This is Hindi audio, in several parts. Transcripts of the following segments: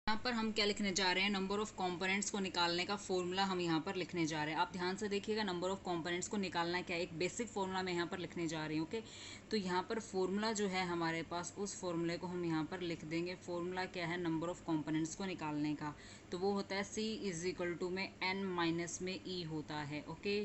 यहाँ पर हम क्या लिखने जा रहे हैं, नंबर ऑफ कंपोनेंट्स को निकालने का फॉर्मूला हम यहाँ पर लिखने जा रहे हैं। आप ध्यान से देखिएगा, नंबर ऑफ कंपोनेंट्स को निकालना क्या है, एक बेसिक फॉर्मूला मैं यहाँ पर लिखने जा रही हूँ। ओके, तो यहाँ पर फॉर्मूला जो है हमारे पास, उस फॉर्मूले को हम यहाँ पर लिख देंगे। फॉर्मूला क्या है नंबर ऑफ कंपोनेंट्स को निकालने का, तो वो होता है C इज इक्वल टू में n माइनस में E होता है। ओके,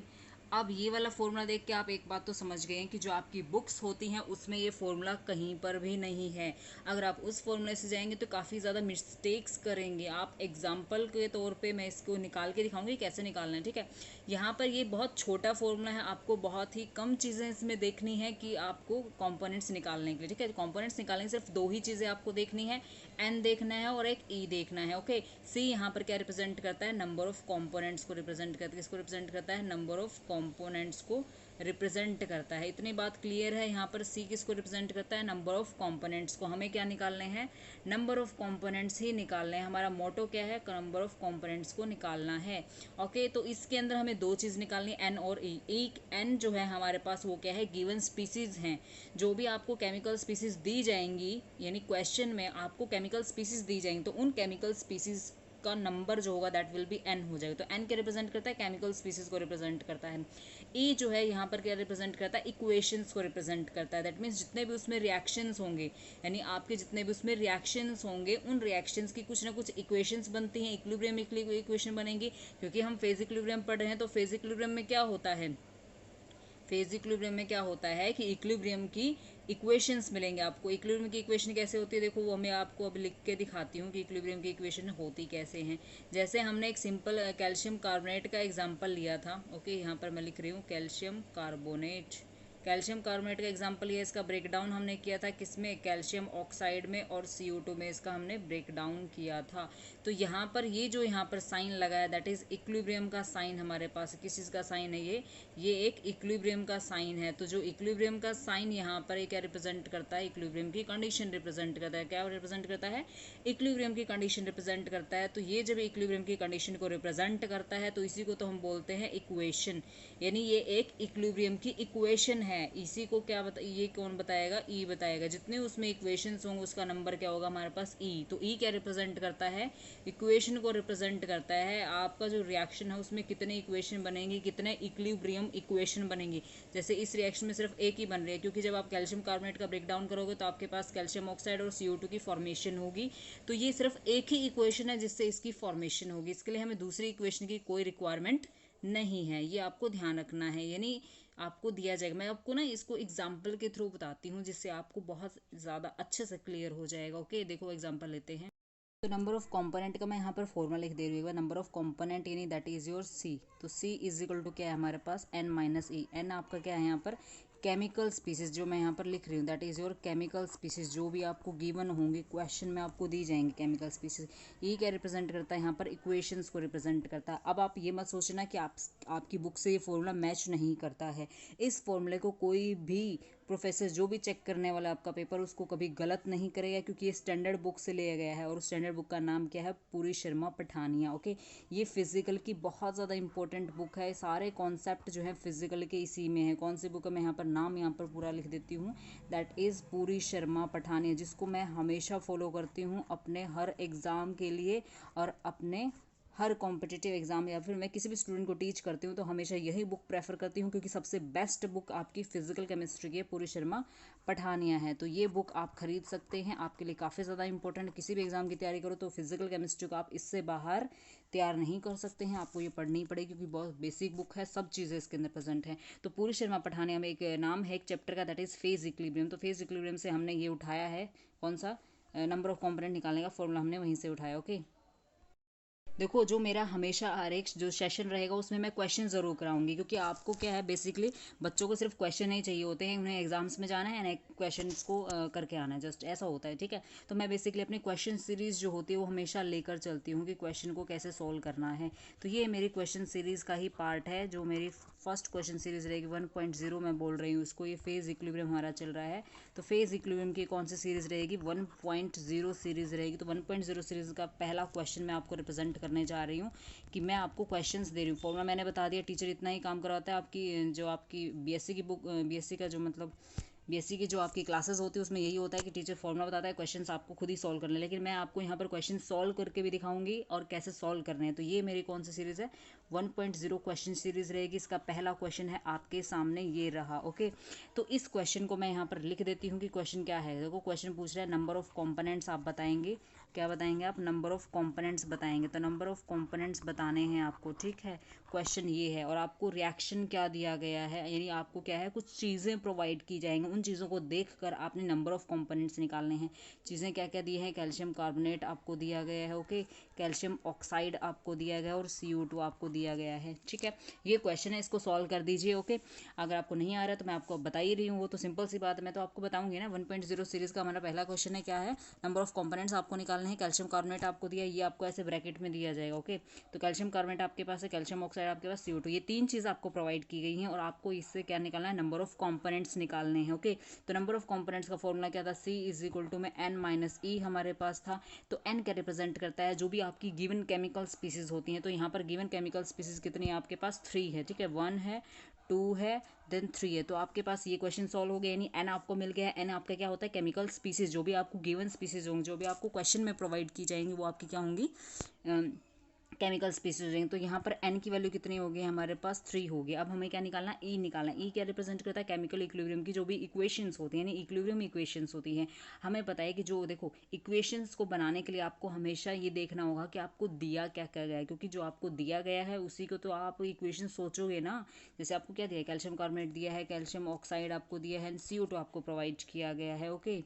अब ये वाला फॉर्मूला देख के आप एक बात तो समझ गए हैं कि जो आपकी बुक्स होती हैं उसमें ये फॉर्मूला कहीं पर भी नहीं है। अगर आप उस फॉर्मूले से जाएंगे तो काफ़ी ज़्यादा मिस्टेक्स करेंगे आप। एग्जाम्पल के तौर पे मैं इसको निकाल के दिखाऊंगी कैसे निकालना है, ठीक है। यहाँ पर ये बहुत छोटा फॉर्मूला है, आपको बहुत ही कम चीज़ें इसमें देखनी है कि आपको कंपोनेंट्स निकालने के लिए, ठीक है। कंपोनेंट्स निकालने सिर्फ दो ही चीज़ें आपको देखनी है, n देखना है और एक e देखना है। ओके, c यहाँ पर क्या रिप्रेजेंट करता है, नंबर ऑफ कंपोनेंट्स को रिप्रेजेंट करता है। किसको रिप्रेजेंट करता है, नंबर ऑफ कंपोनेंट्स को रिप्रेजेंट करता है। इतनी बात क्लियर है। यहाँ पर c किसको रिप्रेजेंट करता है, नंबर ऑफ कंपोनेंट्स को। हमें क्या निकालने हैं, नंबर ऑफ कंपोनेंट्स ही निकालने हैं। हमारा मोटो क्या है, नंबर ऑफ कंपोनेंट्स को निकालना है। ओके, तो इसके अंदर हमें दो चीज़ निकालनी है, n और e। एक n जो है हमारे पास वो क्या है, गिवन स्पीसीज हैं। जो भी आपको केमिकल स्पीसीज दी जाएंगी, यानी क्वेश्चन में आपको केमिकल स्पीसीज दी जाएंगी, तो उन केमिकल स्पीसीज का नंबर जो होगा दैट विल बी n हो जाएगा। तो n क्या रिप्रेजेंट करता है, केमिकल स्पीसीज को रिप्रेजेंट करता है। e जो है यहाँ पर क्या रिप्रेजेंट करता है, इक्वेशंस को रिप्रेजेंट करता है। दैट मीन्स जितने भी उसमें रिएक्शंस होंगे, यानी आपके जितने भी उसमें रिएक्शंस होंगे, उन रिएक्शंस की कुछ ना कुछ इक्वेशंस बनती हैं। इक्विलिब्रियम इक्वेशन बनेंगी, क्योंकि हम फेज इक्विलिब्रियम पढ़ रहे हैं। तो फेज इक्विलिब्रियम में क्या होता है, फेज इक्विलिब्रियम में क्या होता है कि इक्विलिब्रियम की इक्वेशंस मिलेंगे आपको। इक्विलिब्रियम की इक्वेशन कैसे होती है, देखो वो मैं आपको अब लिख के दिखाती हूँ कि इक्विलिब्रियम की इक्वेशन होती कैसे हैं। जैसे हमने एक सिंपल कैल्शियम कार्बोनेट का एग्जांपल लिया था। ओके, यहाँ पर मैं लिख रही हूँ कैल्शियम कार्बोनेट। कैल्शियम कार्बोनेट का एग्जांपल ये, इसका ब्रेकडाउन हमने किया था किसमें, कैल्शियम ऑक्साइड में और CO2 में इसका हमने ब्रेकडाउन किया था। तो यहाँ पर ये जो यहाँ पर साइन लगा है दैट इज इक्विलिब्रियम का साइन हमारे पास। किस चीज़ का साइन है ये एक इक्विलिब्रियम का साइन है। तो जो इक्विलिब्रियम का साइन यहाँ पर ये क्या रिप्रेजेंट करता है, इक्विलिब्रियम की कंडीशन रिप्रेजेंट करता है। क्या रिप्रेजेंट करता है, इक्विलिब्रियम की कंडीशन रिप्रेजेंट करता है। तो ये जब इक्विलिब्रियम की कंडीशन को रिप्रेजेंट करता है तो इसी को तो हम बोलते हैं इक्वेशन, यानी ये एक इक्विलिब्रियम की इक्वेशन है। इसी को क्या ये कौन बताएगा, ई बताएगा। जितने उसमें इक्वेशंस होंगे उसका नंबर क्या होगा हमारे पास, ई। तो ई क्या रिप्रेजेंट करता है, इक्वेशन को रिप्रेजेंट करता है। आपका जो रिएक्शन है उसमें कितने इक्वेशन बनेंगे, कितने इक्विलिब्रियम इक्वेशन बनेंगी। जैसे इस रिएक्शन में सिर्फ एक ही बन रही है, क्योंकि जब आप कैल्शियम कार्बोनेट का ब्रेक डाउन करोगे तो आपके पास कैल्शियम ऑक्साइड और CO2 की फॉर्मेशन होगी। तो ये सिर्फ एक ही इक्वेशन है जिससे इसकी फॉर्मेशन होगी। इसके लिए हमें दूसरी इक्वेशन की कोई रिक्वायरमेंट नहीं है, ये आपको ध्यान रखना है। यानी आपको दिया जाएगा, मैं आपको ना इसको एग्जाम्पल के थ्रू बताती हूँ जिससे आपको बहुत ज़्यादा अच्छे से क्लियर हो जाएगा। ओके, देखो एग्जाम्पल लेते हैं। तो नंबर ऑफ कंपोनेंट का मैं यहाँ पर फॉर्मूला लिख दे रही हूँ। नंबर ऑफ कंपोनेंट यानी दैट इज योर C। तो C इज इक्वल टू क्या है हमारे पास, n माइनस ई। n आपका क्या है यहाँ पर, केमिकल स्पीसीज जो मैं यहाँ पर लिख रही हूँ that is your chemical species, जो भी आपको गिवन होंगे क्वेश्चन में आपको दी जाएंगे केमिकल स्पीसीज। ये क्या रिप्रेजेंट करता है, यहाँ पर इक्वेशंस को रिप्रेजेंट करता है। अब आप ये मत सोचना कि आपकी बुक से ये फॉर्मूला मैच नहीं करता है। इस फॉर्मूले को कोई भी प्रोफेसर जो भी चेक करने वाला आपका पेपर उसको कभी गलत नहीं करेगा, क्योंकि ये स्टैंडर्ड बुक से लिया गया है और स्टैंडर्ड बुक का नाम क्या है, पूरी शर्मा पठानिया। ओके, ये फिजिकल की बहुत ज़्यादा इंपॉर्टेंट बुक है। सारे कॉन्सेप्ट जो है फिजिकल के इसी में है। कौन सी बुक है, मैं यहाँ पर नाम यहाँ पर पूरा लिख देती हूँ, दैट इज़ पूरी शर्मा पठानिया, जिसको मैं हमेशा फॉलो करती हूँ अपने हर एग्ज़ाम के लिए और अपने हर कॉम्पिटिटिव एग्जाम, या फिर मैं किसी भी स्टूडेंट को टीच करती हूँ तो हमेशा यही बुक प्रेफर करती हूँ, क्योंकि सबसे बेस्ट बुक आपकी फिजिकल केमिस्ट्री की है, पूरी शर्मा पठानिया है। तो ये बुक आप खरीद सकते हैं, आपके लिए काफ़ी ज़्यादा इंपॉर्टेंट। किसी भी एग्जाम की तैयारी करो तो फिजिकल केमिस्ट्री को आप इससे बाहर तैयार नहीं कर सकते हैं, आपको ये पढ़नी ही पड़ेगी, क्योंकि बहुत बेसिक बुक है, सब चीज़ें इसके अंदर प्रेजेंट है। तो पूरी शर्मा पठानिया में एक नाम है एक चैप्टर का, दैट इज़ फेज इक्विलिब्रियम। तो फेज इक्विलिब्रियम से हमने ये उठाया है, कौन सा, नंबर ऑफ कॉम्पोनेंट निकालने का फॉर्मूला हमने वहीं से उठाया। ओके, देखो जो मेरा हमेशा हर एक जो सेशन रहेगा उसमें मैं क्वेश्चन ज़रूर कराऊंगी, क्योंकि आपको क्या है बेसिकली बच्चों को सिर्फ क्वेश्चन नहीं चाहिए होते हैं, उन्हें एग्जाम्स में जाना है ना, क्वेश्चन को करके आना है, जस्ट ऐसा होता है, ठीक है। तो मैं बेसिकली अपनी क्वेश्चन सीरीज़ जो होती है वो हमेशा लेकर चलती हूँ कि क्वेश्चन को कैसे सोल्व करना है। तो ये मेरी क्वेश्चन सीरीज़ का ही पार्ट है, जो मेरी फर्स्ट क्वेश्चन सीरीज़ रहेगी 1.0 मैं बोल रही हूँ उसको। ये फेज़ इक्विलिब्रियम हमारा चल रहा है, तो फेज़ इक्विलिब्रियम की कौन सी सीरीज़ रहेगी, 1.0 सीरीज़ रहेगी। तो 1.0 सीरीज़ का पहला क्वेश्चन मैं आपको रिप्रेजेंट करने जा रही हूँ, कि मैं आपको क्वेश्चंस दे रही हूँ। फॉर्मूला मैंने बता दिया, टीचर इतना ही काम करवाता है। आपकी जो आपकी BSc की बुक, BSc का जो मतलब बीएससी की जो आपकी क्लासेस होती है उसमें यही होता है कि टीचर फॉर्मूला बताता है, क्वेश्चंस आपको खुद ही सॉल्व करने, लेकिन मैं आपको यहाँ पर क्वेश्चन सॉल्व करके भी दिखाऊंगी और कैसे सॉल्व करने हैं। तो ये मेरी कौन सी सीरीज़ है, 1.0 क्वेश्चन सीरीज़ रहेगी। इसका पहला क्वेश्चन है आपके सामने ये रहा। ओके, तो इस क्वेश्चन को मैं यहाँ पर लिख देती हूँ कि क्वेश्चन क्या है। देखो क्वेश्चन पूछ रहा है नंबर ऑफ कॉम्पोनेंट्स आप बताएंगे, क्या बताएंगे आप, नंबर ऑफ कॉम्पोनेंट्स बताएंगे। तो नंबर ऑफ कॉम्पोनेंट्स बताने हैं आपको, ठीक है, क्वेश्चन ये है। और आपको रिएक्शन क्या दिया गया है, यानी आपको क्या है, कुछ चीज़ें प्रोवाइड की जाएंगी, उन चीज़ों को देखकर आपने नंबर ऑफ कॉम्पोनेंट्स निकालने हैं। चीज़ें क्या क्या दी हैं, कैल्शियम कार्बोनेट आपको दिया गया है, ओके, कैल्शियम ऑक्साइड आपको दिया गया है और CO2 आपको दिया गया है, ठीक है। ये क्वेश्चन है, इसको सॉल्व कर दीजिए। ओके, अगर आपको नहीं आ रहा है तो मैं आपको बता ही रही हूँ, वो तो सिंपल सी बात है, मैं तो आपको बताऊंगी ना। 1.0 सीरीज़ का हमारा पहला क्वेश्चन है, क्या है, नंबर ऑफ कॉम्पोनेंट्स आपको निकालने हैं। कैल्शियम कार्बोनेट आपको दिया, ये आपको ऐसे ब्रैकेट में दिया जाएगा। ओके, तो कैल्शियम कार्बोनेट आपके पास है, कैल्शियम ऑक्साइड आपके पास, CO2, ये तीन चीज़ आपको प्रोवाइड की गई हैं और आपको इससे क्या निकालना है, नंबर ऑफ कॉम्पोनेंट्स निकालने हैं। ओके, तो नंबर ऑफ कॉम्पोनेंट्स का फॉर्मूला क्या था, C में N-E हमारे पास था। तो N क्या रिप्रेजेंट करता है, जो भी आपकी गिवन केमिकल स्पीसीज होती हैं। तो यहाँ पर गिवन केमिकल स्पीसीज कितनी है आपके पास, 3 है, ठीक है, 1 है, 2 है, देन 3 है। तो आपके पास ये क्वेश्चन सॉल्व हो गया, यानी N आपको मिल गया है। N आपका क्या होता है, केमिकल स्पीसीज, जो भी आपको गिवन स्पीसीज होंगे, जो भी आपको क्वेश्चन में प्रोवाइड की जाएंगी, वो आपकी क्या होंगी, केमिकल स्पीसीज रहेंगे। तो यहाँ पर N की वैल्यू कितनी होगी, हमारे पास 3 होगी। अब हमें क्या निकालना है, E निकालना है। E क्या रिप्रेजेंट करता है, केमिकल इक्विलिब्रियम की जो भी इक्वेशंस होती हैं, यानी इक्विलिब्रियम इक्वेशंस होती हैं। हमें पता है कि जो देखो इक्वेशंस को बनाने के लिए आपको हमेशा ये देखना होगा कि आपको दिया क्या क्या गया है, क्योंकि जो आपको दिया गया है उसी को तो आप इक्वेशन सोचोगे ना। जैसे आपको क्या दिया है, कैल्शियम कार्बोनेट दिया है, कैल्शियम ऑक्साइड आपको दिया है, CO2 आपको प्रोवाइड किया गया है। ओके,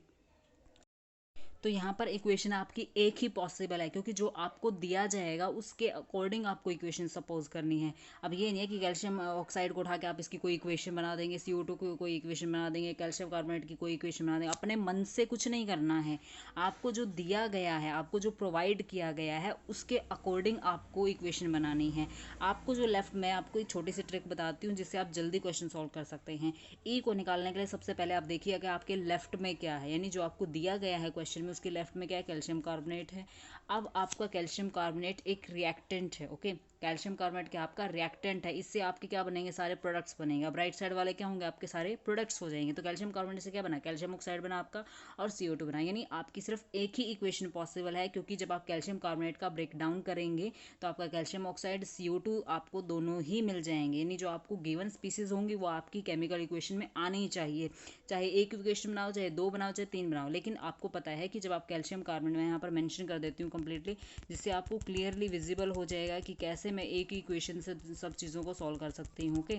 तो यहाँ पर इक्वेशन आपकी एक ही पॉसिबल है, क्योंकि जो आपको दिया जाएगा उसके अकॉर्डिंग आपको इक्वेशन सपोज करनी है। अब ये नहीं है कि कैल्शियम ऑक्साइड को उठा के आप इसकी कोई इक्वेशन बना देंगे, CO2 की कोई इक्वेशन बना देंगे, कैल्शियम कार्बोनेट की कोई इक्वेशन बना देंगे। अपने मन से कुछ नहीं करना है, आपको जो दिया गया है, आपको जो प्रोवाइड किया गया है उसके अकॉर्डिंग आपको इक्वेशन बनानी है। आपको जो लेफ्ट, मैं आपको एक छोटी सी ट्रिक बताती हूँ जिससे आप जल्दी क्वेश्चन सॉल्व कर सकते हैं। ई को निकालने के लिए सबसे पहले आप देखिए कि आपके लेफ्ट में क्या है, यानी जो आपको दिया गया है क्वेश्चन में उसके लेफ्ट में क्या है, कैल्शियम कार्बोनेट है। अब आपका कैल्शियम कार्बोनेट एक रिएक्टेंट है। ओके, कैल्शियम कार्बोनेट क्या आपका रिएक्टेंट है, इससे आपके क्या बनेंगे, सारे प्रोडक्ट्स बनेंगे। अब राइट साइड वाले क्या होंगे, आपके सारे प्रोडक्ट्स हो जाएंगे। तो कैल्शियम कार्बोनेट से क्या बना, कैल्शियम ऑक्साइड बना आपका और CO2 बना। यानी आपकी सिर्फ एक ही इक्वेशन पॉसिबल है, क्योंकि जब आप कैल्शियम कार्बोनेट का ब्रेक डाउन करेंगे तो आपका कैल्शियम ऑक्साइड, CO2 आपको दोनों ही मिल जाएंगे। यानी जो आपको गिवन स्पीसीज होंगी वो आपकी केमिकल इक्वेशन में आनी ही चाहिए, चाहे एक इक्वेशन बनाओ, चाहे 2 बनाओ, चाहे 3 बनाओ। लेकिन आपको पता है कि जब आप कैल्शियम कार्बोनेट, मैं यहाँ पर मेंशन कर देती हूँ कंप्लीटली, जिससे आपको क्लियरली विजिबल हो जाएगा कि कैसे मैं एक ही इक्वेशन से सब चीज़ों को सॉल्व कर सकती हूँ। ओके,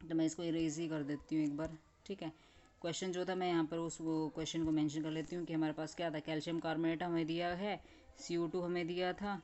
तो मैं इसको इरेज ही कर देती हूँ एक बार, ठीक है। क्वेश्चन जो था मैं यहाँ पर उस वो क्वेश्चन को मेंशन कर लेती हूँ कि हमारे पास क्या था, कैल्शियम कार्बोनेट हमें दिया है, CO2 हमें दिया था,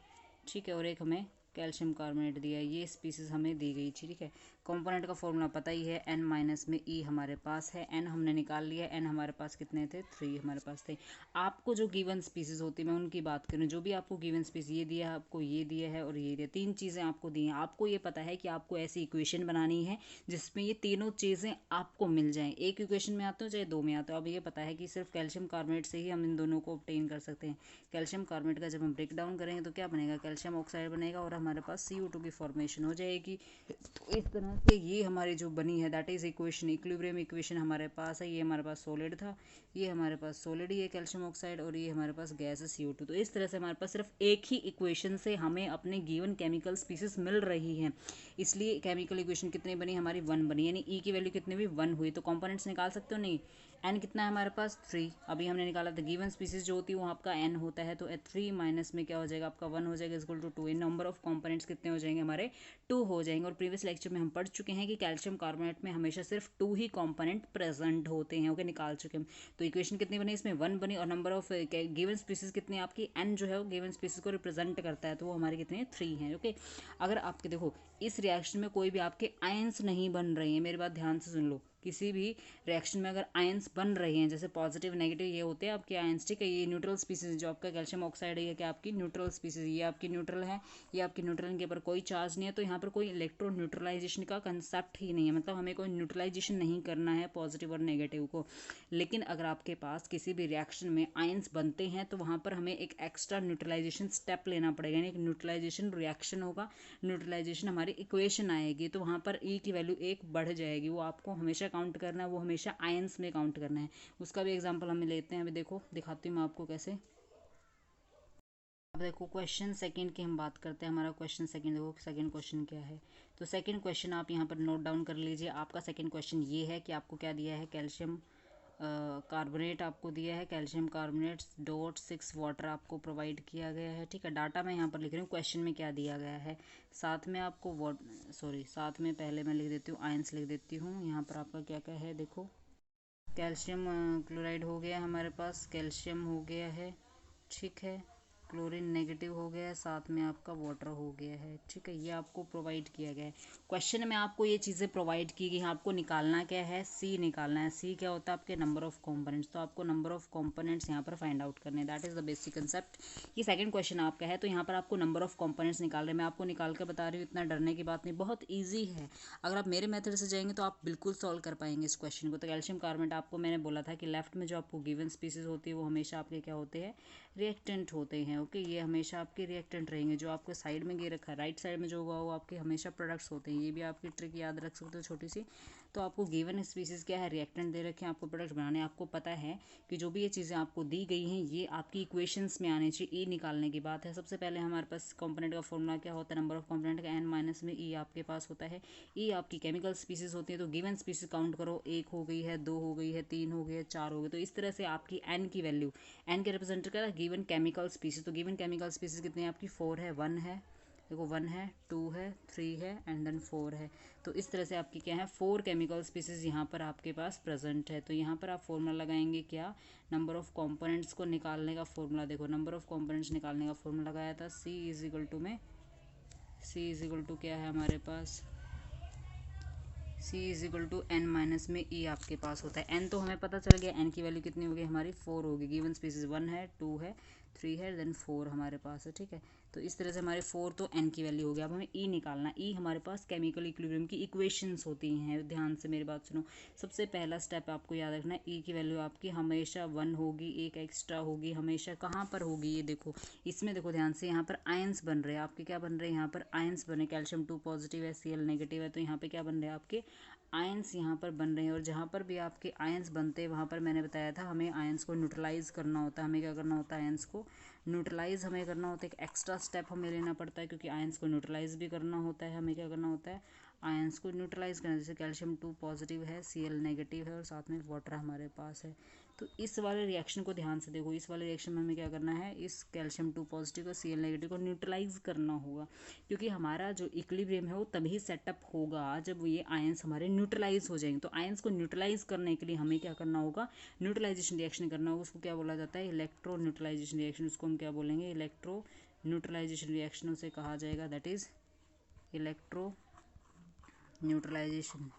ठीक है, और एक हमें कैल्शियम कार्बोनेट दिया है, ये स्पीसीज हमें दी गई थी, ठीक है। कंपोनेंट का फॉर्मूला पता ही है, N-E हमारे पास है, N हमने निकाल लिया, N हमारे पास कितने थे, 3 हमारे पास थे। आपको जो गिवन स्पीसीज होती है, मैं उनकी बात करूँ, जो भी आपको गिवन स्पीसीज ये दिया है, आपको ये दिया है और ये दिया, 3 चीज़ें आपको दी हैं। आपको ये पता है कि आपको ऐसी इक्वेशन बनानी है जिसमें ये तीनों चीज़ें आपको मिल जाएं, एक इक्वेशन में आते हो चाहे 2 में आते हो। अब ये पता है कि सिर्फ कैल्शियम कार्बोनेट से ही हम इन दोनों को ऑब्टेन कर सकते हैं। कैल्शियम कार्बोनेट का जब हम ब्रेक डाउन करेंगे तो क्या बनेगा, कैल्शियम ऑक्साइड बनेगा और हमारे पास CO2 की फॉर्मेशन हो जाएगी। तो इस तरह से ये हमारी जो बनी है that is equation, equilibrium equation हमारे पास है। ये हमारे पास सॉलिड था, ये हमारे पास सॉलिड ही है कैल्शियम ऑक्साइड, और ये हमारे पास गैस है CO2। तो इस तरह से हमारे पास सिर्फ एक ही इक्वेशन से हमें अपने गिवन केमिकल स्पीसीज मिल रही हैं। इसलिए केमिकल इक्वेशन कितनी बनी, हमारी 1 बनी, यानी E की वैल्यू कितनी हुई, 1 हुई। तो कंपोनेंट्स निकाल सकते हो, नहीं, N कितना है हमारे पास, 3। अभी हमने निकाला था, गिवन स्पीसीज जो होती है वो आपका N होता है, तो 3 माइनस में क्या हो जाएगा आपका 1 हो जाएगा, equal to 2। Number of components कितने हो जाएंगे हमारे, 2 हो जाएंगे। और प्रीवियस लेक्चर में हम पढ़ चुके हैं कि कैल्शियम कार्बोनेट में हमेशा सिर्फ 2 ही कंपोनेंट प्रेजेंट होते हैं। ओके, निकाल चुके हैं। तो इक्वेशन कितनी बनी, इसमें 1 बनी, और नंबर ऑफ गिवन स्पीसीज कितनी आपकी, N जो है वो गिवन स्पीसीज को रिप्रेजेंट करता है, तो वो हमारे कितने, 3 हैं। ओके, अगर आपके देखो इस रिएक्शन में कोई भी आपके आयंस नहीं बन रहे हैं, मेरी बात ध्यान से सुन लो, किसी भी रिएक्शन में अगर आयंस बन रहे हैं, जैसे पॉजिटिव नेगेटिव ये होते हैं आपके आयंस, ठीक है, ये न्यूट्रल स्पीसीज, जो आपका कैल्शियम ऑक्साइड है ये क्या आपकी न्यूट्रल स्पीसीज, ये आपकी न्यूट्रल है, ये आपकी न्यूट्रल, इनके ऊपर कोई चार्ज नहीं है। तो यहाँ पर कोई इलेक्ट्रो न्यूट्रलाइजेशन का कंसेप्ट ही नहीं है, मतलब हमें कोई न्यूट्रलाइजेशन नहीं करना है पॉजिटिव और नेगेटिव को। लेकिन अगर आपके पास किसी भी रिएक्शन में आयंस बनते हैं तो वहाँ पर हमें एक एक्स्ट्रा न्यूट्रलाइजेशन स्टेप लेना पड़ेगा, यानी एक न्यूट्रलाइजेशन रिएक्शन होगा, न्यूट्रलाइजेशन हमारी इक्वेशन आएगी, तो वहाँ पर E की वैल्यू 1 बढ़ जाएगी। वो आपको हमेशा काउंट करना है वो हमेशा आयंस में काउंट करना है। उसका भी एग्जाम्पल हमें लेते हैं। अभी देखो दिखाती हूँ मैं आपको कैसे। अब देखो क्वेश्चन सेकंड की हम बात करते हैं। हमारा क्वेश्चन सेकंड देखो, सेकंड क्वेश्चन क्या है। तो सेकंड क्वेश्चन आप यहाँ पर नोट डाउन कर लीजिए। आपका सेकंड क्वेश्चन ये है कि आपको क्या दिया है, कैल्शियम कार्बोनेट आपको दिया है, कैल्शियम कार्बोनेट .6 वाटर आपको प्रोवाइड किया गया है। ठीक है, डाटा मैं यहाँ पर लिख रही हूँ, क्वेश्चन में क्या दिया गया है। साथ में आपको साथ में पहले मैं लिख देती हूँ आयंस लिख देती हूँ। यहाँ पर आपका क्या क्या है देखो, कैल्शियम क्लोराइड हो गया हमारे पास, कैल्शियम हो गया है, ठीक है, क्लोरीन नेगेटिव हो गया है, साथ में आपका वाटर हो गया है। ठीक है, ये आपको प्रोवाइड किया गया है। क्वेश्चन में आपको ये चीज़ें प्रोवाइड की गई हैं। आपको निकालना क्या है, सी निकालना है। सी क्या होता है, आपके नंबर ऑफ कंपोनेंट्स। तो आपको नंबर ऑफ कंपोनेंट्स यहाँ पर फाइंड आउट करने, that is the basic concept. ये सेकंड क्वेश्चन आपका है। तो यहाँ पर आपको नंबर ऑफ कंपोनेंट्स निकाल रहे हैं। मैं आपको निकाल कर बता रही हूँ, इतना डरने की बात नहीं, बहुत ईजी है। अगर आप मेरे मेथड से जाएंगे तो आप बिल्कुल सॉल्व कर पाएंगे इस क्वेश्चन को। तो कैल्शियम कार्बोनेट आपको मैंने बोला था कि लेफ्ट में जो आपको गिवन स्पीसीज होती है वो हमेशा आपके क्या होते हैं, रिएक्टेंट होते हैं। ओके, ये हमेशा आपके रिएक्टेंट रहेंगे। जो आपके साइड में ये रखा है, राइट साइड में जो होगा वो आपके हमेशा प्रोडक्ट्स होते हैं। ये भी आपकी ट्रिक याद रख सकते हो छोटी सी। तो आपको गिवन स्पीसीज क्या है, रिएक्टेंट दे रखे हैं, आपको प्रोडक्ट बनाने। आपको पता है कि जो भी ये चीज़ें आपको दी गई हैं ये आपकी इक्वेशंस में आने चाहिए। ई निकालने की बात है। सबसे पहले हमारे पास कंपोनेंट का फॉर्मूला क्या होता है, नंबर ऑफ कंपोनेंट का n माइनस में ई आपके पास होता है। ई आपकी केमिकल स्पीसीज होती है। तो गिवन स्पीसीज काउंट करो, 1 हो गई है, 2 हो गई है, 3 हो गई है, 4 हो गई। तो इस तरह से आपकी n की वैल्यू, एन के रिप्रेजेंट कर गिवन केमिकल स्पीसीज। तो गिवन केमिकल स्पीसीज कितने हैं आपकी, 4 है, 1 है, देखो 1 है, 2 है, 3 है एंड देन 4 है। तो इस तरह से आपकी क्या है, 4 केमिकल स्पीसीज यहाँ पर आपके पास प्रेजेंट है। तो यहाँ पर आप फॉर्मूला लगाएंगे क्या, नंबर ऑफ कंपोनेंट्स को निकालने का फॉर्मूला। देखो नंबर ऑफ कंपोनेंट्स निकालने का फॉर्मूला लगाया था, सी इज इक्वल टू में, सी इज इक्वल टू क्या है हमारे पास, C is equal to N minus में ई आपके पास होता है। एन तो हमें पता चल गया, एन की वैल्यू कितनी होगी हमारी, 4 होगी। गिवन स्पीसीज 1 है, 2 है, 3 है, देन 4 हमारे पास है। ठीक है, तो इस तरह से हमारे 4 तो एन की वैल्यू हो गया। अब हमें ई निकालना। ई हमारे पास केमिकल इक्विलिब्रियम की इक्वेशंस होती हैं। ध्यान से मेरी बात सुनो। सबसे पहला स्टेप आपको याद रखना है, ई की वैल्यू आपकी हमेशा 1 होगी, एक एक्स्ट्रा होगी हमेशा। कहाँ पर होगी ये देखो, इसमें देखो ध्यान से, यहाँ पर आयंस बन रहे हैं आपके, क्या बन रहे हैं यहाँ पर, आयंस बन रहे हैं। कैल्शियम 2 पॉजिटिव है, Cl नेगेटिव है, तो यहाँ पे क्या बन रहे हैं आपके आयंस यहाँ पर बन रहे हैं। और जहाँ पर भी आपके आयंस बनते हैं वहाँ पर मैंने बताया था हमें आयंस को न्यूट्रलाइज करना होता है। हमें क्या करना होता है, आयंस को न्यूट्रलाइज हमें करना होता है। एक एक्स्ट्रा स्टेप हमें लेना पड़ता है क्योंकि आयंस को न्यूट्रलाइज भी करना होता है। हमें क्या करना होता है, आयंस को न्यूट्रलाइज करना। जैसे कैल्शियम 2 पॉजिटिव है, Cl नेगेटिव है और साथ में वाटर हमारे पास है। तो इस वाले रिएक्शन को ध्यान से देखो। इस वाले रिएक्शन में हमें क्या करना है, इस कैल्शियम 2 पॉजिटिव और Cl नेगेटिव को न्यूट्रलाइज करना होगा। क्योंकि हमारा जो इक्विलिब्रियम है वो तभी सेटअप होगा जब ये आयंस हमारे न्यूट्रलाइज हो जाएंगे। तो आयंस को न्यूट्रलाइज करने के लिए हमें क्या करना होगा, न्यूट्रलाइजेशन रिएक्शन करना होगा। उसको क्या बोला जाता है, इलेक्ट्रो न्यूट्रलाइजेशन रिएक्शन। उसको हम क्या बोलेंगे, इलेक्ट्रो न्यूट्रलाइजेशन रिएक्शन उसे कहा जाएगा, दैट इज इलेक्ट्रो न्यूट्रलाइजेशन।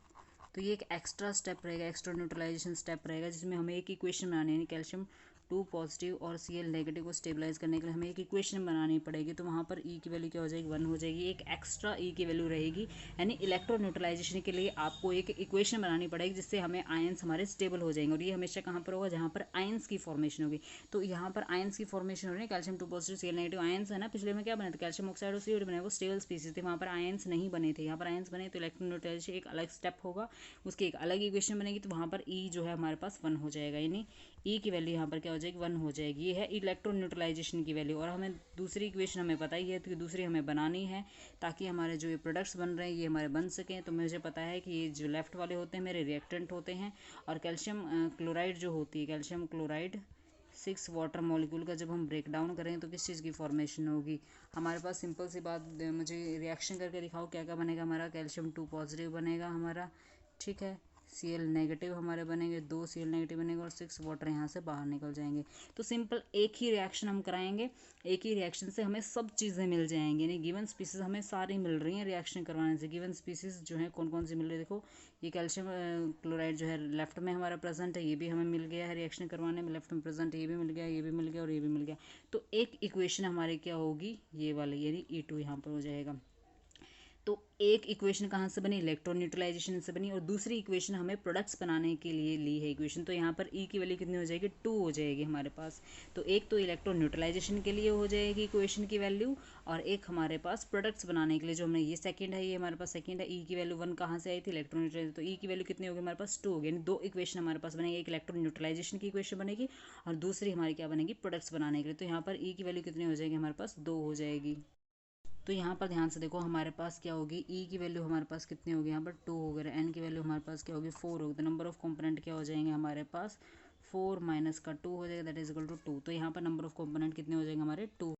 तो ये एक एक्स्ट्रा स्टेप रहेगा, एक्स्ट्रा न्यूट्रलाइजेशन स्टेप रहेगा, जिसमें हमें एक इक्वेशन बनानी है। कैल्शियम 2 पॉजिटिव और Cl नेगेटिव को स्टेबलाइज करने के लिए हमें एक इक्वेशन बनानी पड़ेगी। तो वहाँ पर E की वैल्यू क्या हो जाएगी, 1 हो जाएगी। एक एक्स्ट्रा E की वैल्यू रहेगी, यानी इलेक्ट्रो न्यूट्रलाइजेशन के लिए आपको एक इक्वेशन बनानी पड़ेगी जिससे हमें आयंस हमारे स्टेबल हो जाएंगे। और ये हमेशा कहाँ पर होगा, जहाँ पर आयंस की फॉर्मेशन होगी। तो यहाँ पर आयंस की फॉर्मेशन हो रही है, calcium 2 positive Cl negative ions है ना। पिछले में क्या बने थे, कैल्शियम ऑक्साइड और CO2 बने, वो स्टेबल स्पीसीज थे, वहाँ पर आयंस नहीं बने थे। यहाँ पर आयंस बने तो इलेक्ट्रो न्यूट्रलाइजेशन एक अलग स्टेप होगा, उसकी एक अलग इक्वेशन बनेगी। तो वहाँ पर E जो है हमारे पास 1 हो जाएगा, यानी E की वैल्यू यहाँ पर क्या हो जाएगी, 1 हो जाएगी। ये है इलेक्ट्रो न्यूट्रलाइजेशन की वैल्यू। और हमें दूसरी इक्वेशन हमें पता ही है, तो दूसरी हमें बनानी है ताकि हमारे जो ये प्रोडक्ट्स बन रहे हैं ये हमारे बन सकें। तो मुझे पता है कि ये जो लेफ्ट वाले होते हैं मेरे रिएक्टेंट होते हैं। और कैल्शियम क्लोराइड जो होती है, कैल्शियम क्लोराइड 6 वाटर मॉलिक्यूल का जब हम ब्रेक डाउन करेंगे तो किस चीज़ की फॉर्मेशन होगी हमारे पास। सिंपल सी बात, मुझे रिएक्शन करके दिखाओ क्या क्या बनेगा हमारा। कैल्शियम 2 पॉजिटिव बनेगा हमारा, ठीक है, Cl नेगेटिव हमारे बनेंगे, 2 Cl नेगेटिव बनेंगे और 6 वाटर यहाँ से बाहर निकल जाएंगे। तो सिंपल एक ही रिएक्शन हम कराएंगे, एक ही रिएक्शन से हमें सब चीज़ें मिल जाएंगी। यानी गिवन स्पीसीज हमें सारी मिल रही हैं रिएक्शन करवाने से। गिवन स्पीसीज जो है कौन कौन सी मिल रही है, देखो ये कैल्शियम क्लोराइड जो है लेफ्ट में हमारा प्रेजेंट है, ये भी हमें मिल गया है रिएक्शन करवाने में, लेफ्ट में प्रेजेंट, ये भी मिल गया, ये भी मिल गया और ये भी मिल गया। तो एक इक्वेशन हमारी क्या होगी, ये वाली, यानी E2 यहाँ पर हो जाएगा। तो एक इक्वेशन कहाँ से बनी, इलेक्ट्रॉन न्यूट्रलाइजेशन से बनी, और दूसरी इक्वेशन हमें प्रोडक्ट्स बनाने के लिए ली है इक्वेशन। तो यहाँ पर ई की वैल्यू कितनी हो जाएगी, 2 हो जाएगी हमारे पास। तो एक तो इलेक्ट्रॉन न्यूट्रलाइजेशन के लिए हो जाएगी इक्वेशन की वैल्यू, और एक हमारे पास प्रोडक्ट्स बनाने के लिए जो हमने ये सेकंड है, ये हमारे पास सेकंड है। ई की वैल्यू 1 कहाँ से आई थी, इलेक्ट्रॉन न्यूट्रलाइजेशन। तो ई की वैल्यू कितनी होगी हमारे पास, 2 होगी। यानी दो इक्वेशन हमारे पास बनेगी, एक इलेक्ट्रॉन न्यूट्रलाइजेशन की इक्वेशन बनेगी और दूसरी हमारी क्या बनेगी, प्रोडक्ट्स बनाने के लिए। तो यहाँ पर ई की वैल्यू कितनी हो जाएगी हमारे पास, 2 हो जाएगी। तो यहाँ पर ध्यान से देखो हमारे पास क्या होगी, ई की वैल्यू हमारे पास कितनी होगी, यहाँ पर 2 हो गया। एन की वैल्यू हमारे पास क्या होगी, 4 होगी। तो नंबर ऑफ कंपोनेंट क्या हो जाएंगे हमारे पास, 4 माइनस का 2 हो जाएगा, दैट इज इक्वल टू 2। तो यहाँ पर नंबर ऑफ कंपोनेंट कितने हो जाएंगे हमारे, 2।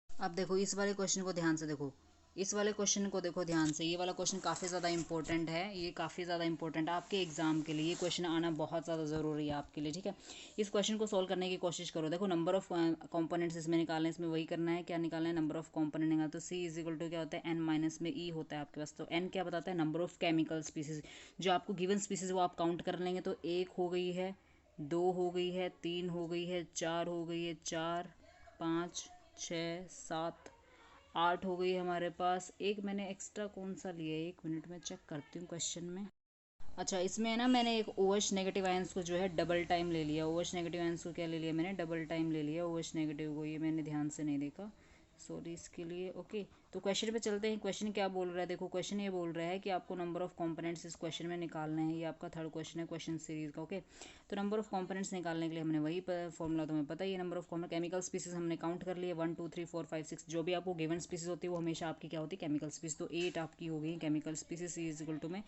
अब देखो इस वाले क्वेश्चन को ध्यान से देखो, इस वाले क्वेश्चन को देखो ध्यान से। ये वाला क्वेश्चन काफ़ी ज़्यादा इंपॉर्टेंट है, ये काफ़ी ज़्यादा इंपॉर्टेंट है आपके एग्जाम के लिए। ये क्वेश्चन आना बहुत ज़्यादा ज़रूरी है आपके लिए, ठीक है। इस क्वेश्चन को सॉल्व करने की कोशिश करो। देखो नंबर ऑफ कंपोनेंट्स इसमें निकालने, इसमें वही करना है, क्या निकालना है, नंबर ऑफ कंपोनेंट निकालना। तो सी इज इक्वल टू क्या होता है, एन माइनस में ई होता है आपके पास। तो एन क्या बताता है, नंबर ऑफ केमिकल स्पीसीज। जो आपको गिवन स्पीसीज वो आप काउंट कर लेंगे। तो 1 हो गई है, 2 हो गई है, 3 हो गई है, 4 हो गई है, 4 5 6 7 8 हो गई है हमारे पास। एक मैंने एक्स्ट्रा कौन सा लिया है, 1 मिनट में चेक करती हूँ क्वेश्चन में। अच्छा इसमें है ना, मैंने एक OH नेगेटिव आयंस को जो है डबल टाइम ले लिया। OH नेगेटिव आयंस को क्या ले लिया मैंने, डबल टाइम ले लिया OH नेगेटिव को। ये मैंने ध्यान से नहीं देखा, सॉरी इसके लिए। ओके तो क्वेश्चन पे चलते हैं। क्वेश्चन क्या बोल रहा है, देखो क्वेश्चन ये बोल रहा है कि आपको नंबर ऑफ कंपोनेंट्स इस क्वेश्चन में निकालना है। ये आपका थर्ड क्वेश्चन है क्वेश्चन सीरीज का। ओके तो नंबर ऑफ कंपोनेंट्स निकालने के लिए हमने वही फॉर्मूला तुम्हें पता ही है। नंबर ऑफ केमिकल स्पीसीज हमने काउंट कर लिए, 1 2 3 4 5 6। जो भी आपको गिवन स्पीसीज होती है वो हमेशा आपकी क्या होती है, केमिकल स्पीसीज। तो 8 आपकी हो गई chemical species. C is equal to में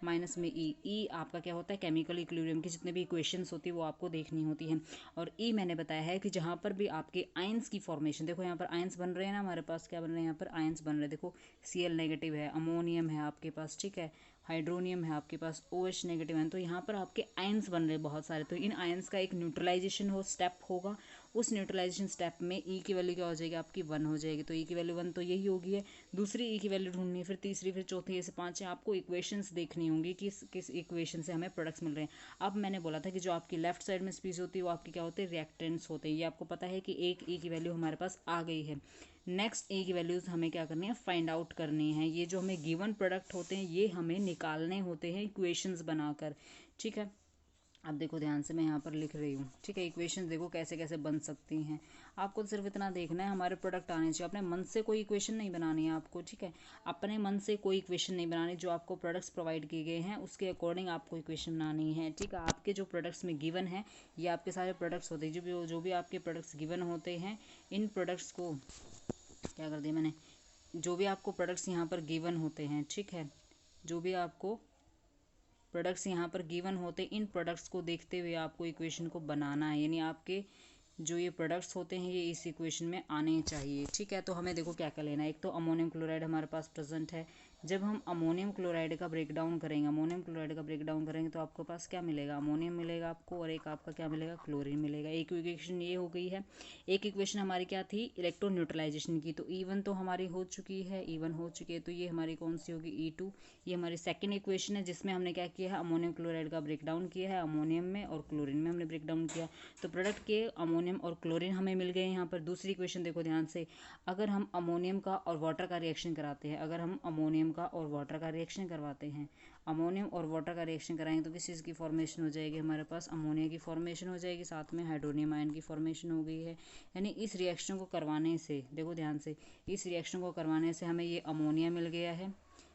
माइनस में ई आपका क्या होता है, केमिकल इक्विलिब्रियम की जितने भी इक्वेशंस होती है वो आपको देखनी होती है। और ई मैंने बताया है कि जहाँ पर भी आपके आयंस की फॉर्मेशन, देखो यहाँ पर आयंस बन रहे हैं ना हमारे पास, क्या बन रहे हैं यहाँ पर, आयंस बन रहे हैं। देखो Cl नेगेटिव है, अमोनियम है आपके पास, ठीक है, हाइड्रोनियम है आपके पास, OH नेगेटिव है। तो यहाँ पर आपके आयंस बन रहे हैं बहुत सारे। तो इन आयंस का एक न्यूट्रलाइजेशन हो स्टेप होगा। उस न्यूट्रलाइजेशन स्टेप में ई की वैल्यू क्या हो जाएगी आपकी, 1 हो जाएगी। तो ई की वैल्यू 1 तो यही होगी है। दूसरी ई की वैल्यू ढूंढनी है, फिर तीसरी, फिर चौथी, ऐसे 5 है। आपको इक्वेशंस देखनी होंगी कि किस इक्वेशन से हमें प्रोडक्ट्स मिल रहे हैं। अब मैंने बोला था कि जो आपकी लेफ्ट साइड में स्पीस होती है वो आपकी क्या होती है, रिएक्टेंट्स होते हैं। ये आपको पता है कि एक ई की वैल्यू हमारे पास आ गई है। नेक्स्ट ए की वैल्यूज हमें क्या करनी है, फाइंड आउट करनी है। ये जो हमें गिवन प्रोडक्ट होते हैं ये हमें निकालने होते हैं इक्वेशंस बनाकर, ठीक है। अब देखो ध्यान से मैं यहाँ पर लिख रही हूँ, ठीक है। इक्वेशन देखो कैसे कैसे बन सकती हैं। आपको तो सिर्फ इतना देखना है हमारे प्रोडक्ट आने चाहिए। अपने मन से कोई इक्वेशन नहीं बनानी है आपको, ठीक है। अपने मन से कोई इक्वेशन नहीं बनानी। जो आपको प्रोडक्ट्स प्रोवाइड किए गए हैं उसके अकॉर्डिंग आपको इक्वेशन बनानी है, ठीक है। आपके जो प्रोडक्ट्स में गिवन है ये आपके सारे प्रोडक्ट्स होते हैं। जो भी आपके प्रोडक्ट्स गिवन होते हैं, इन प्रोडक्ट्स को क्या कर दिया मैंने, जो भी आपको प्रोडक्ट्स यहाँ पर गिवन होते हैं, ठीक है, जो भी आपको प्रोडक्ट्स यहाँ पर गिवन होते हैं, इन प्रोडक्ट्स को देखते हुए आपको इक्वेशन को बनाना है। यानी आपके जो ये प्रोडक्ट्स होते हैं ये इस इक्वेशन में आने चाहिए, ठीक है। तो हमें देखो क्या क्या लेना है। एक तो अमोनियम क्लोराइड हमारे पास प्रेजेंट है। जब हम अमोनियम क्लोराइड का ब्रेकडाउन करेंगे तो आपके पास क्या मिलेगा, अमोनियम मिलेगा आपको, और एक आपका क्या मिलेगा, क्लोरीन मिलेगा। एक इक्वेशन ये हो गई है। एक इक्वेशन हमारी क्या थी, इलेक्ट्रॉन न्यूट्रलाइजेशन की। तो E1 तो हमारी हो चुकी है, E1 हो चुकी है। तो ये हमारी कौन सी होगी, E2। ये हमारी सेकेंड इक्वेशन है जिसमें हमने क्या किया है, अमोनियम क्लोराइड का ब्रेकडाउन किया है, अमोनियम में और क्लोरीन में हमने ब्रेकडाउन किया। तो प्रोडक्ट के अमोनियम और क्लोरीन हमें मिल गए यहाँ पर। दूसरी इक्वेशन देखो ध्यान से, अगर हम अमोनियम का और वाटर का रिएक्शन कराते हैं, अगर हम अमोनियम का और वाटर का रिएक्शन करवाते हैं, अमोनियम और वाटर का रिएक्शन कराएंगे तो किस चीज़ की फॉर्मेशन हो जाएगी हमारे पास, अमोनिया की फॉर्मेशन हो जाएगी, साथ में हाइड्रोनियम आयन की फॉर्मेशन हो गई है। यानी इस रिएक्शन को करवाने से, देखो ध्यान से, इस रिएक्शन को करवाने से हमें ये अमोनिया मिल गया है।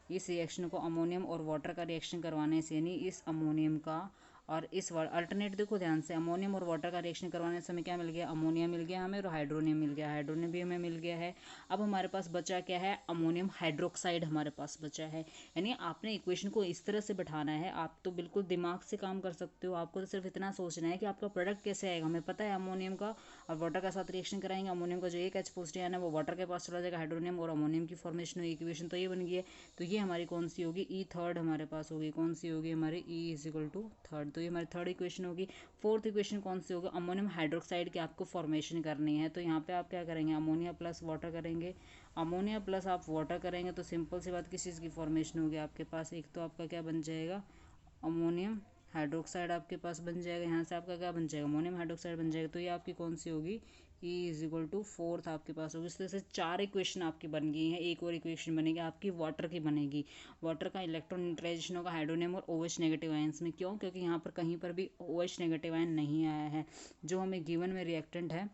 इस रिएक्शन को अमोनियम और वाटर का रिएक्शन करवाने से, यानी इस अमोनियम का और इस अल्टरनेट, देखो ध्यान से, अमोनियम और वाटर का रिएक्शन करवाने से हमें क्या मिल गया, अमोनिया मिल गया हमें, और हाइड्रोनियम मिल गया, हाइड्रोनियम भी हमें मिल गया है। अब हमारे पास बचा क्या है, अमोनियम हाइड्रोक्साइड हमारे पास बचा है। यानी आपने इक्वेशन को इस तरह से बैठाना है, आप तो बिल्कुल दिमाग से काम कर सकते हो। आपको तो सिर्फ इतना सोचना है कि आपका प्रोडक्ट कैसे आएगा। हमें पता है अमोनियम का और वाटर का साथ रिएक्शन कराएंगे, अमोनियम का जो एक H पॉजिटिव आयन है वो वाटर के पास चला जाएगा, हाइड्रोनियम और अमोनियम की फॉर्मेशन हुई, इक्वेशन तो ये बन गई है। तो ये हमारी कौन सी होगी, ई थर्ड हमारे पास होगी। कौन सी होगी हमारी, E is equal to third. तो ये हमारी थर्ड इक्वेशन होगी। फोर्थ इक्वेशन कौन सी होगी, अमोनियम हाइड्रोक्साइड की आपको फॉर्मेशन करनी है। तो यहाँ पे आप क्या करेंगे, अमोनिया प्लस वाटर करेंगे। अमोनिया प्लस आप वाटर करेंगे तो सिंपल सी बात, किस चीज़ की फॉर्मेशन होगी आपके पास, एक तो आपका क्या बन जाएगा, अमोनियम हाइड्रोक्साइड आपके पास बन जाएगा। यहाँ से आपका क्या बन जाएगा, अमोनियम हाइड्रोक्साइड बन जाएगा। तो ये आपकी कौन सी होगी, ई इज इक्वल टू 4 आपके पास होगी। इस तरह से 4 इक्वेशन आपकी बन गई हैं। एक और इक्वेशन बनेगी आपकी वाटर की बनेगी। वाटर का इलेक्ट्रॉन न्यूट्रलाइजेशन होगा हाइड्रोनियम और OH नेगेटिव आयंस में। क्यों? क्योंकि यहाँ पर कहीं पर भी OH नेगेटिव आयन नहीं आया है। जो हमें गिवन में रिएक्टेंट है,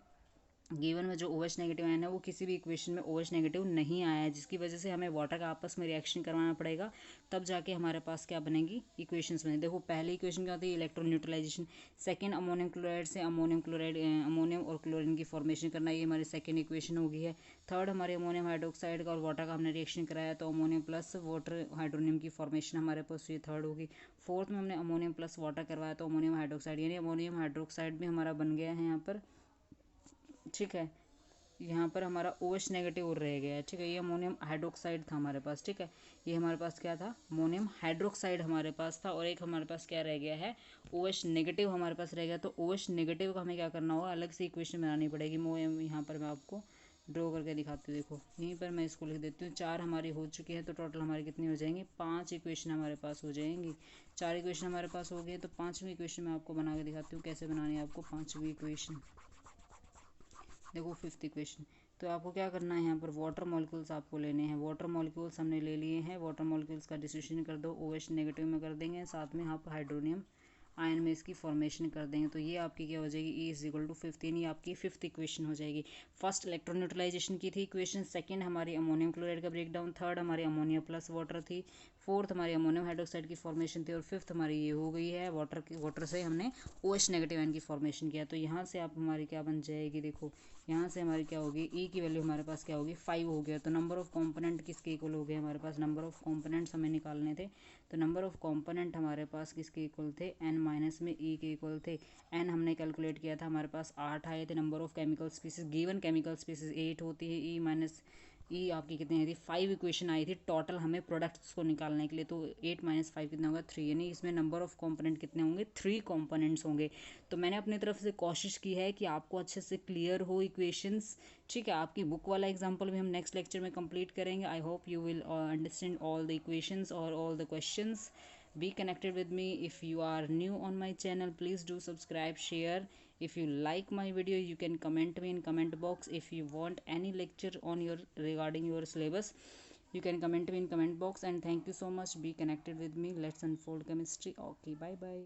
गिवन में जो OH नेगेटिव आयन है वो किसी भी इक्वेशन में OH नेगेटिव नहीं आया है, जिसकी वजह से हमें वाटर का आपस में रिएक्शन करवाना पड़ेगा, तब जाके हमारे पास क्या बनेगी, इक्वेशंस बनेगी। देखो पहली इक्वेशन क्या होती है, electron neutralization. Second, ammonium chloride से अमोनियम क्लोराइड, अमोनियम और क्लोरीन की फॉर्मेशन करना, ये हमारी सेकंड इक्वेशन होगी है। थर्ड, हमारे अमोनियम हाइड्रोक्साइड का और वाटर का हमने रिएक्शन कराया तो अमोनियम प्लस वाटर हाइड्रोनियम की फॉर्मेशन हमारे पास ये थर्ड होगी। फोर्थ में हमने अमोनियम प्लस वाटर करवाया तो अमोनियम हाइड्रोक्साइड, यानी अमोनियम हाइड्रोक्साइड भी हमारा बन गया है यहाँ पर। ठीक है, यहाँ पर हमारा OH नेगेटिव और रह गया है। ठीक है, ये अमोनियम हाइड्रोक्साइड था हमारे पास। ठीक है, ये हमारे पास क्या था, अमोनियम हाइड्रोक्साइड हमारे पास था, और एक हमारे पास क्या रह गया है, OH नेगेटिव हमारे पास रह गया। तो OH नेगेटिव का हमें क्या करना होगा, अलग से इक्वेशन बनानी पड़ेगी। यहाँ पर मैं आपको ड्रॉ करके दिखाती हूँ। देखो यहीं पर मैं इसको लिख देती हूँ। 4 हमारी हो चुकी है, तो टोटल हमारी कितनी हो जाएंगी, 5 इक्वेशन हमारे पास हो जाएंगी। 4 इक्वेशन हमारे पास हो गई, तो 5वीं इक्वेशन मैं आपको बना के दिखाती हूँ कैसे बनानी है आपको 5वीं इक्वेशन। देखो 5th इक्वेशन, तो आपको क्या करना है, यहाँ पर वाटर मॉलिक्यूल्स आपको लेने हैं। वाटर मॉलिक्यूल्स हमने ले लिए हैं। वाटर मॉलिक्यूल्स का डिस्ट्रीब्यूशन कर दो, OH नेगेटिव में कर देंगे, साथ में आप हाइड्रोनियम आयन में इसकी फॉर्मेशन कर देंगे। तो ये आपकी क्या हो जाएगी, E इज इक्वल टू 5, यानी आपकी 5th इक्वेशन हो जाएगी। फर्स्ट इलेक्ट्रॉन न्यूट्रलाइजेशन की थी इक्वेशन, सेकंड हमारी अमोनियम क्लोराइड का ब्रेकडाउन, थर्ड हमारी अमोनिया प्लस वाटर थी, फोर्थ हमारी अमोनियम हाइड्रोक्साइड की फॉर्मेशन थी, और फिफ्थ हमारी ये हो गई है वाटर से हमने OH नेगेटिव आयन की फॉर्मेशन किया। तो यहाँ से आप हमारी क्या बन जाएगी, देखो यहाँ से हमारी क्या होगी, E की वैल्यू हमारे पास क्या होगी, 5 हो गया। तो नंबर ऑफ कंपोनेंट किसके इक्वल हो गए हमारे पास, नंबर ऑफ कंपोनेंट्स हमें निकालने थे। तो नंबर ऑफ कंपोनेंट हमारे पास किसके इक्वल थे, n माइनस में E के इक्वल थे। n हमने कैलकुलेट किया था, हमारे पास 8 आए थे। Number of chemical species, given chemical species 8 होती है। ई आपकी कितनी आई थी, 5 इक्वेशन आई थी टोटल हमें प्रोडक्ट्स को निकालने के लिए। तो 8 माइनस 5 कितना होगा, 3, यानी इसमें नंबर ऑफ कंपोनेंट कितने होंगे, 3 कंपोनेंट्स होंगे। तो मैंने अपनी तरफ से कोशिश की है कि आपको अच्छे से क्लियर हो इक्वेशंस। ठीक है, आपकी बुक वाला एग्जांपल भी हम नेक्स्ट लेक्चर में कंप्लीट करेंगे। I hope you will understand all the equations और all the questions. Be connected with me. If you are new on my channel, please do subscribe, share. If you like my video, you can comment me in comment box. If you want any lecture on your regarding your syllabus, you can comment me in comment box. And thank you so much. Be connected with me. Let's unfold chemistry. Okay, bye bye.